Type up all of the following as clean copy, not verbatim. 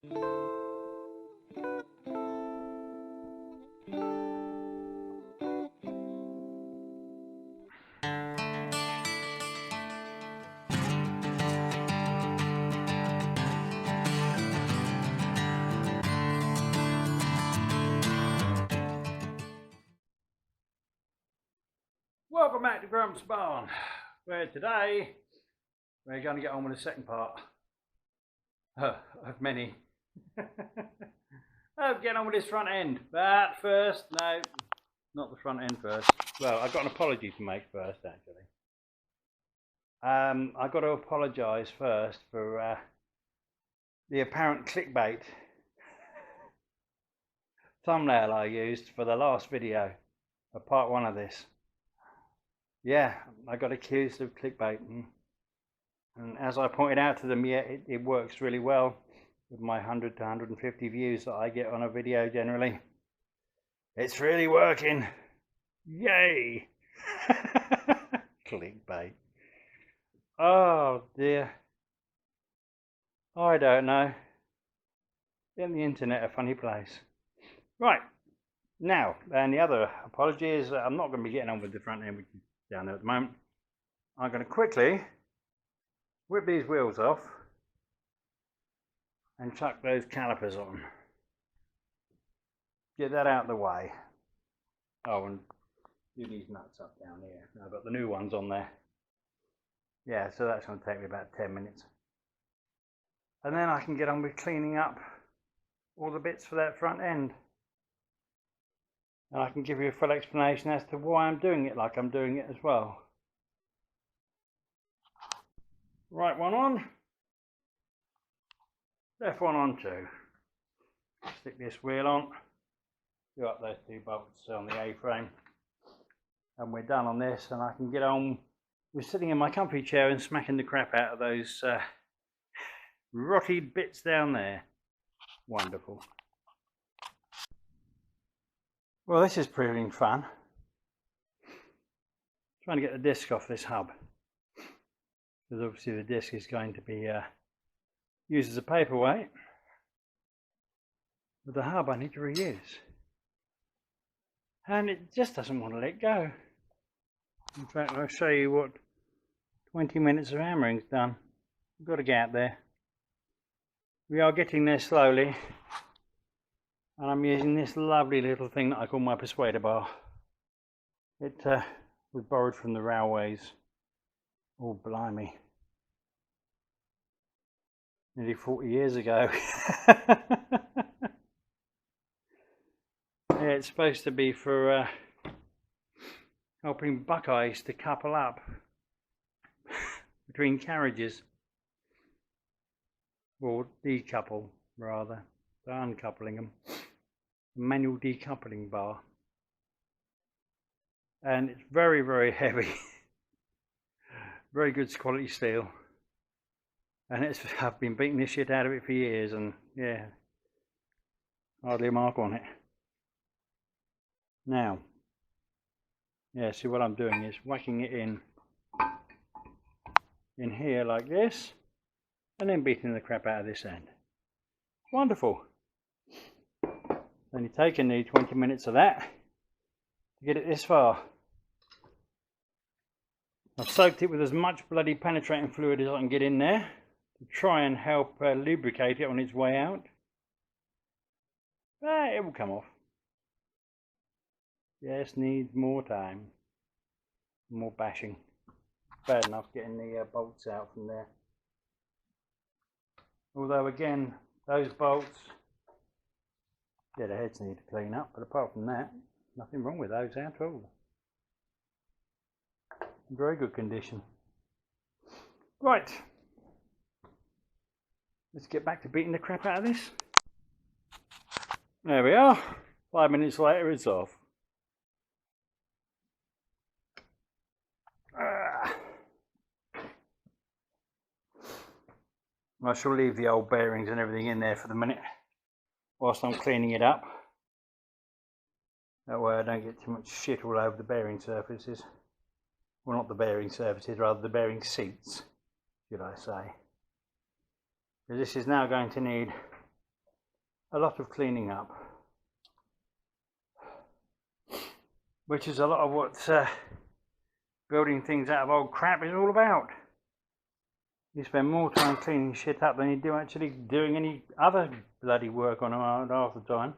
Welcome back to Grump's Barn, where today we're going to get on with the second part of many of getting on with this front end. But first, no, not the front end first. Well, I've got an apology to make first, actually. I've got to apologise first for the apparent clickbait thumbnail I used for the last video of part one of this. Yeah, I got accused of clickbaiting, and as I pointed out to them, yeah, it works really well with my 100 to 150 views that I get on a video generally. It's really working. Yay! Clickbait. Oh dear. I don't know. Isn't the internet a funny place? Right, now, and the other apology is that I'm not going to be getting on with the front end, which is down there at the moment. I'm going to quickly whip these wheels off and chuck those calipers on. Get that out of the way. Oh, and do these nuts up down here. I've got the new ones on there. Yeah, so that's going to take me about 10 minutes. And then I can get on with cleaning up all the bits for that front end. And I can give you a full explanation as to why I'm doing it like I'm doing it as well. Right one on, left one on too. Stick this wheel on, do up those two bolts on the A-frame, and we're done on this, and I can get on with sitting in my comfy chair and smacking the crap out of those rotted bits down there. Wonderful. Well, this is proving fun. Trying to get the disc off this hub, because obviously the disc is going to be used as a paperweight. With the hub I need to reuse, and it just doesn't want to let go. In fact, I'll show you what 20 minutes of hammering's done. We've got to get out there. We are getting there slowly. And I'm using this lovely little thing that I call my persuader bar. It was borrowed from the railways. Oh, blimey. Nearly 40 years ago. Yeah, it's supposed to be for helping buckeyes to couple up between carriages. Or decouple, rather. So uncoupling them. Manual decoupling bar, and it's very, very heavy. Very good quality steel, and I've been beating this shit out of it for years, and yeah, hardly a mark on it. Now, yeah, see what I'm doing is whacking it in here like this, and then beating the crap out of this end. Wonderful. Only taken me 20 minutes of that to get it this far. I've soaked it with as much bloody penetrating fluid as I can get in there to try and help lubricate it on its way out. It will come off. Just needs more time, more bashing. Bad enough getting the bolts out from there. Although again, those bolts, yeah, the heads need to clean up, but apart from that, nothing wrong with those at all. In very good condition. Right, let's get back to beating the crap out of this. There we are. 5 minutes later, it's off. I shall leave the old bearings and everything in there for the minute whilst I'm cleaning it up. That way I don't get too much shit all over the bearing surfaces. Well, not the bearing surfaces, rather the bearing seats, should I say. Because this is now going to need a lot of cleaning up, which is a lot of what building things out of old crap is all about. You spend more time cleaning shit up than you do actually doing any other bloody work on them half the time.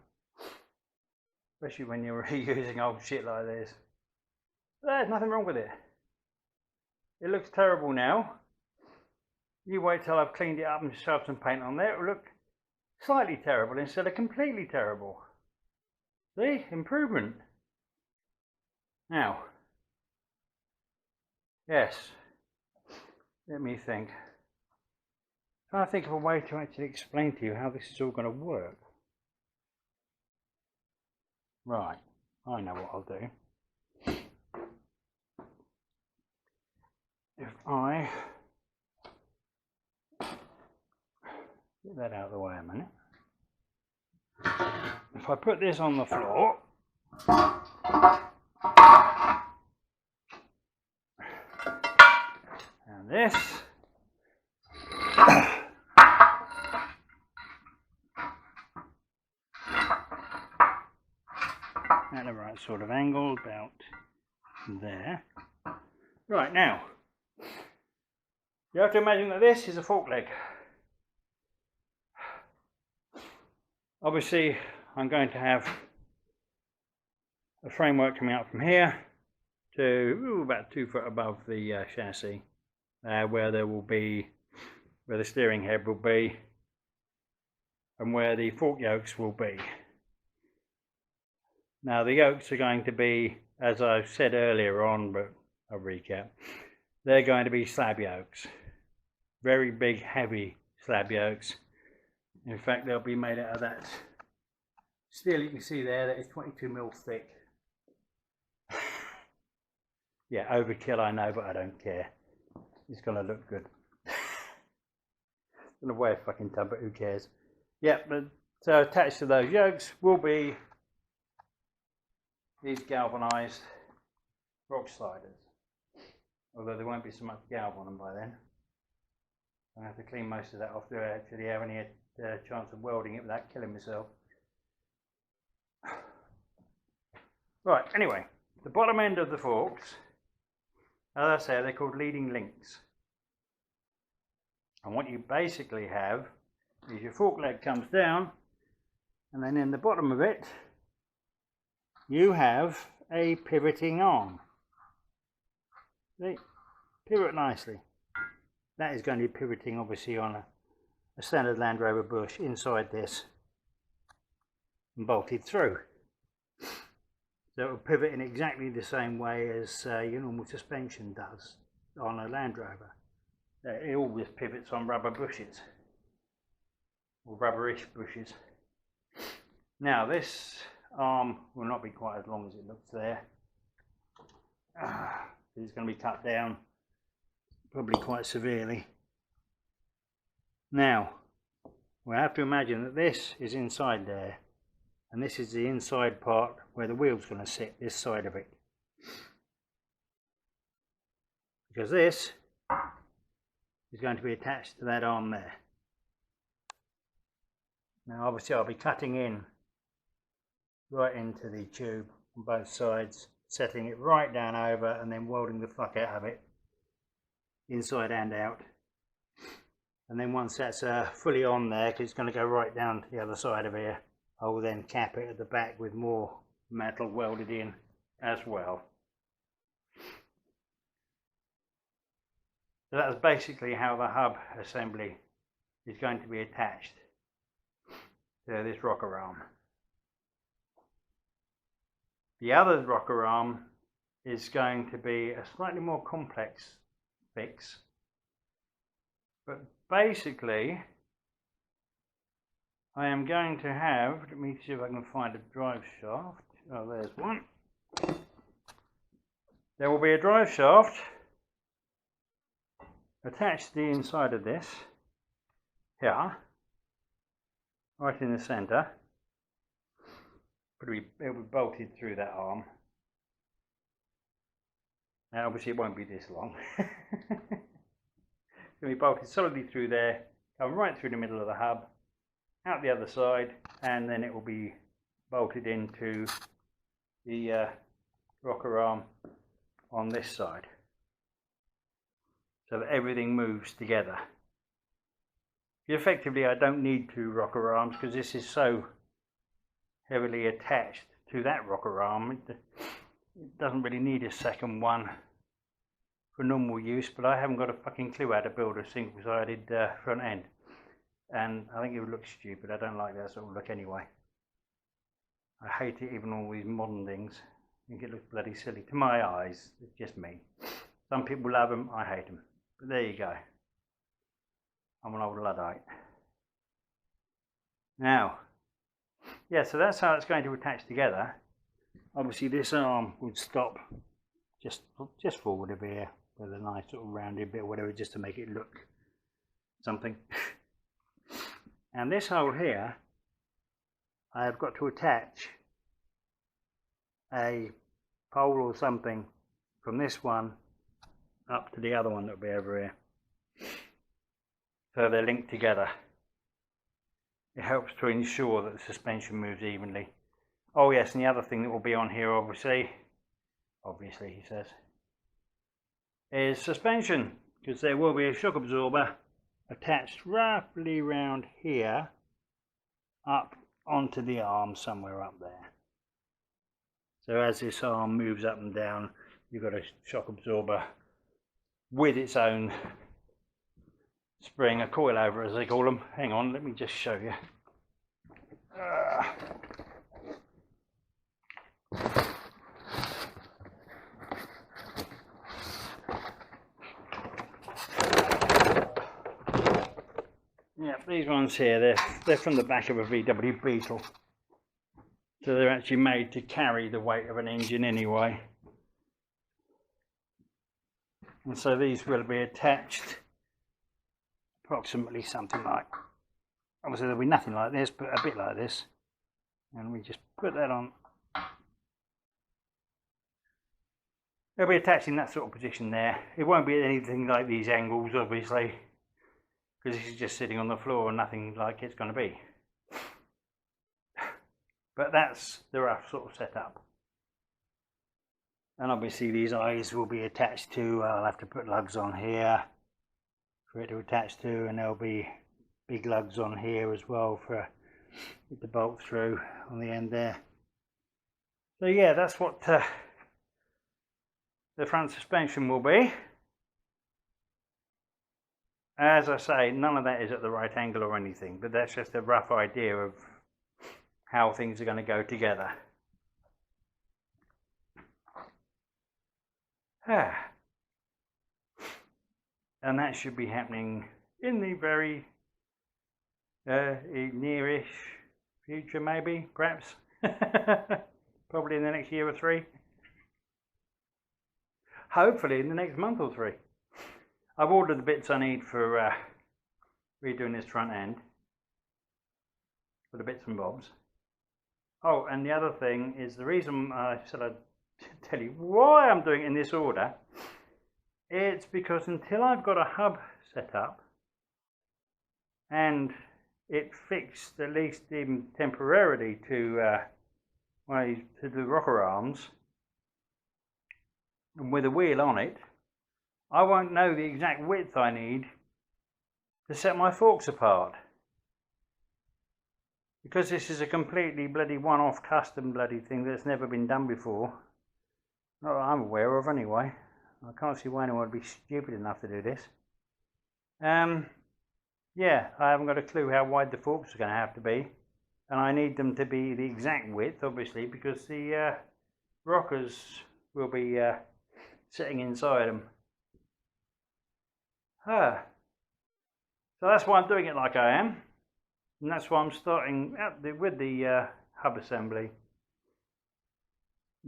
Especially when you're reusing old shit like this. But there's nothing wrong with it. It looks terrible now. You wait till I've cleaned it up and shoved some paint on there, it will look slightly terrible instead of completely terrible. See? Improvement. Now, yes, let me think. I'm trying to think of a way to actually explain to you how this is all going to work. Right, I know what I'll do. If I get that out of the way a minute. If I put this on the floor, and this, at the right sort of angle, about there. Right, now, you have to imagine that this is a fork leg. Obviously, I'm going to have a framework coming up from here to about 2 foot above the chassis, where there will be, where the steering head will be, and where the fork yokes will be. Now the yokes are going to be, as I said earlier on, but I'll recap, they're going to be slab yokes. Very big, heavy slab yokes. In fact, they'll be made out of that steel you can see there that is 22mm thick. Yeah, overkill I know, but I don't care. It's going to look good. Don't know why a fucking ton, but who cares? Yeah, but so attached to those yokes will be these galvanised rock sliders. Although there won't be so much galv on them by then. I'm going to have to clean most of that off to actually have any chance of welding it without killing myself. Right, anyway, the bottom end of the forks, as I said, they're called leading links. And what you basically have is your fork leg comes down, and then in the bottom of it, you have a pivoting arm. See? Pivot nicely. That is going to be pivoting obviously on a standard Land Rover bush inside this and bolted through. So it will pivot in exactly the same way as your normal suspension does on a Land Rover. It always pivots on rubber bushes, or rubberish bushes. Now this arm will not be quite as long as it looks there. It's going to be cut down probably quite severely. Now we have to imagine that this is inside there, and this is the inside part where the wheel's going to sit, this side of it, because this is going to be attached to that arm there. Now obviously I'll be cutting in right into the tube on both sides, setting it right down over and then welding the fuck out of it inside and out. And then once that's fully on there, because it's going to go right down to the other side of here, I will then cap it at the back with more metal welded in as well. So that's basically how the hub assembly is going to be attached to this rocker arm. The other rocker arm is going to be a slightly more complex fix, but basically I am going to have, let me see if I can find a drive shaft. Oh, there's one. There will be a drive shaft attached to the inside of this here, right in the centre. It will be bolted through that arm. Now obviously it won't be this long. It's going to be bolted solidly through there, come right through the middle of the hub, out the other side, and then it will be bolted into the rocker arm on this side, so that everything moves together. Effectively, I don't need two rocker arms because this is so heavily attached to that rocker arm. It doesn't really need a second one for normal use, but I haven't got a fucking clue how to build a single-sided front end, and I think it would look stupid. I don't like that sort of look anyway. I hate it, even all these modern things. I think it looks bloody silly to my eyes. It's just me. Some people love them, I hate them. But there you go. I'm an old Luddite. Now, yeah, so that's how it's going to attach together. Obviously this arm would stop just forward of here with a nice sort of rounded bit or whatever, just to make it look something. And this hole here, I have got to attach a pole or something from this one up to the other one that will be over here, so they're linked together. It helps to ensure that the suspension moves evenly. Oh yes, and the other thing that will be on here, obviously he says, is suspension, because there will be a shock absorber attached roughly around here up onto the arm somewhere up there. So as this arm moves up and down, you've got a shock absorber with its own spring, a coilover as they call them. Hang on, let me just show you. Yeah, these ones here, they're from the back of a VW Beetle. So they're actually made to carry the weight of an engine anyway. And so these will be attached approximately something like, obviously there'll be nothing like this, but a bit like this. And we just put that on. They'll be attached in that sort of position there. It won't be anything like these angles, obviously, because this is just sitting on the floor and nothing like it's going to be. But that's the rough sort of setup. And obviously these eyes will be attached to, I'll have to put lugs on here for it to attach to, and there'll be big lugs on here as well for it to bolt through on the end there. So yeah, that's what the front suspension will be. As I say, none of that is at the right angle or anything, but that's just a rough idea of how things are going to go together. And that should be happening in the very nearish future, maybe, perhaps. Probably in the next year or three. Hopefully in the next month or three. I've ordered the bits I need for redoing this front end, for the bits and bobs. Oh, and the other thing is, the reason I said I'd tell you why I'm doing it in this order, it's because until I've got a hub set up and it fixed, at least even temporarily, to the rocker arms and with a wheel on it, I won't know the exact width I need to set my forks apart. Because this is a completely bloody one-off custom bloody thing that's never been done before. Not that I'm aware of anyway. I can't see why anyone would be stupid enough to do this. Yeah, I haven't got a clue how wide the forks are going to have to be. And I need them to be the exact width, obviously, because the rockers will be sitting inside them. So that's why I'm doing it like I am. And that's why I'm starting with the hub assembly.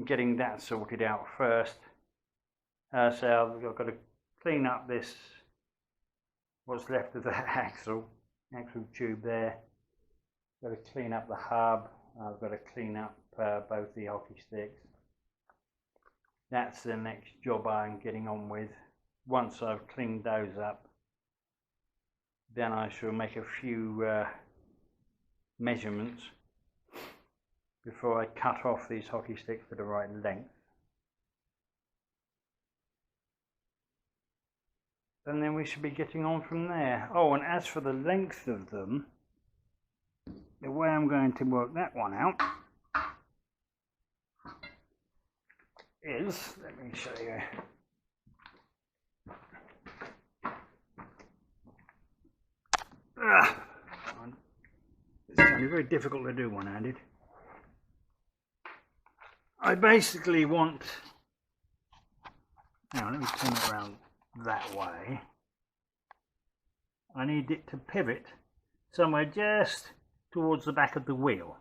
Getting that sorted out first. So I've got to clean up this, what's left of the axle tube there. Got to clean up the hub. I've got to clean up both the hockey sticks. That's the next job I'm getting on with. Once I've cleaned those up, then I shall make a few measurements before I cut off these hockey sticks to the right length. And then we should be getting on from there. Oh, and as for the length of them, the way I'm going to work that one out is, let me show you. It's going to be very difficult to do one-handed. I basically want, now let me turn it around that way. I need it to pivot somewhere just towards the back of the wheel.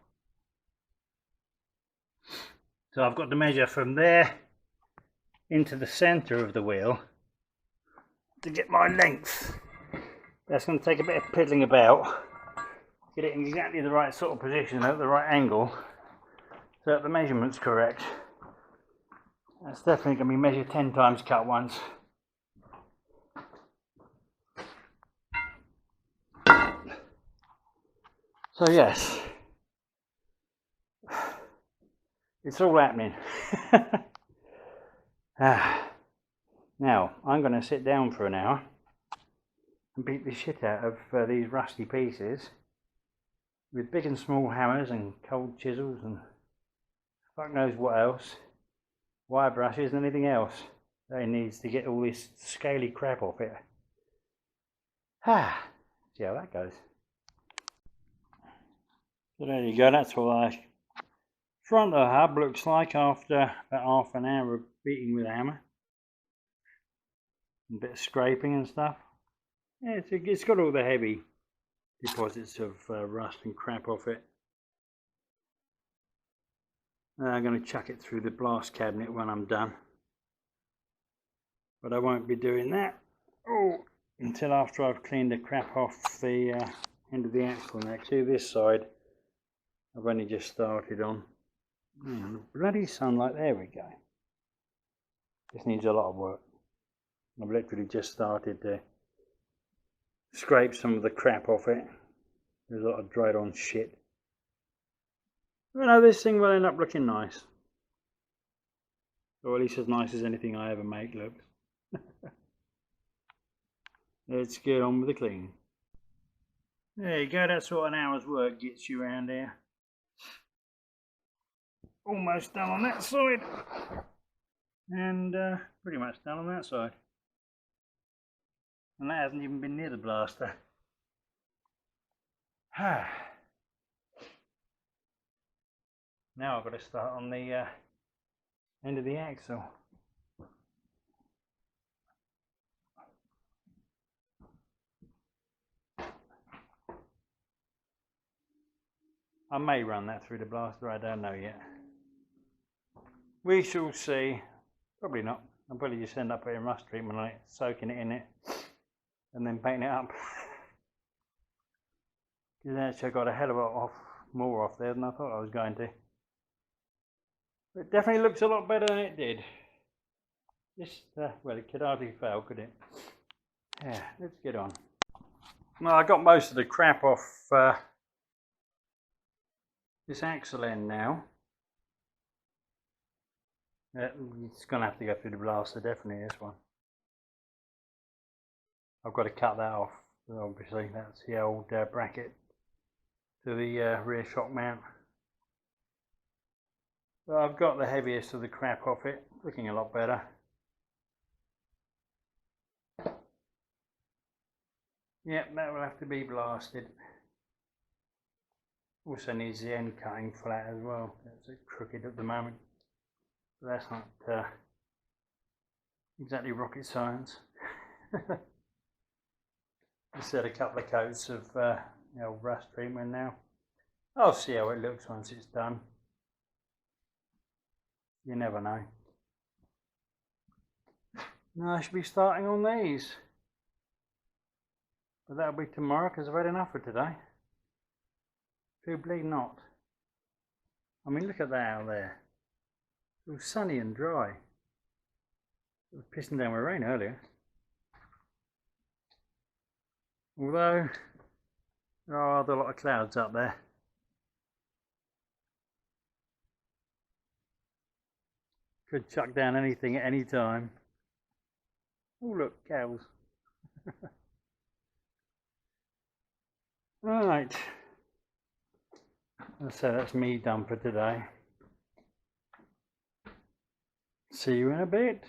So I've got to measure from there into the center of the wheel to get my length. That's going to take a bit of piddling about, get it in exactly the right sort of position at the right angle so that the measurement's correct. That's definitely going to be measured 10 times, cut once. So yes, it's all happening. Now I'm going to sit down for an hour and beat the shit out of these rusty pieces with big and small hammers and cold chisels and fuck knows what else, wire brushes and anything else that it needs to get all this scaly crap off it. See how that goes. So there you go, that's what the front of the hub looks like after about half an hour of beating with a hammer. A bit of scraping and stuff. Yeah, it's got all the heavy deposits of rust and crap off it. I'm going to chuck it through the blast cabinet when I'm done. But I won't be doing that until after I've cleaned the crap off the end of the axle. And actually this side I've only just started on. The bloody sunlight, there we go. This needs a lot of work. I've literally just started to scrape some of the crap off it. There's a lot of dried on shit. But no, this thing will end up looking nice. Or at least as nice as anything I ever make looks. Let's get on with the cleaning. There you go, that's what an hour's work gets you around here. Almost done on that side. And pretty much done on that side. And that hasn't even been near the blaster. Now I've got to start on the end of the axle. I may run that through the blaster, I don't know yet. We shall see. Probably not. I'll probably just end up putting rust treatment on it, soaking it in it, and then painting it up. Because actually I got a hell of a lot more off there than I thought I was going to. But it definitely looks a lot better than it did. Just, well, it could hardly fail, could it? Yeah, let's get on. Well, I got most of the crap off this axle end now. It's going to have to go through the blaster, definitely this one. I've got to cut that off, obviously. That's the old bracket to the rear shock mount. But I've got the heaviest of the crap off it, looking a lot better. Yep, that will have to be blasted. Also needs the end cutting flat as well. It's a bit crooked at the moment. But that's not exactly rocket science. Just had a couple of coats of rust treatment now. I'll see how it looks once it's done. You never know. Now I should be starting on these. But that'll be tomorrow because I've had enough for today. Probably not. I mean, look at that out there. It was sunny and dry. It was pissing down with rain earlier. Although there are a lot of clouds up there. Could chuck down anything at any time. Oh look, cows. Right. So that's me done for today. See you in a bit.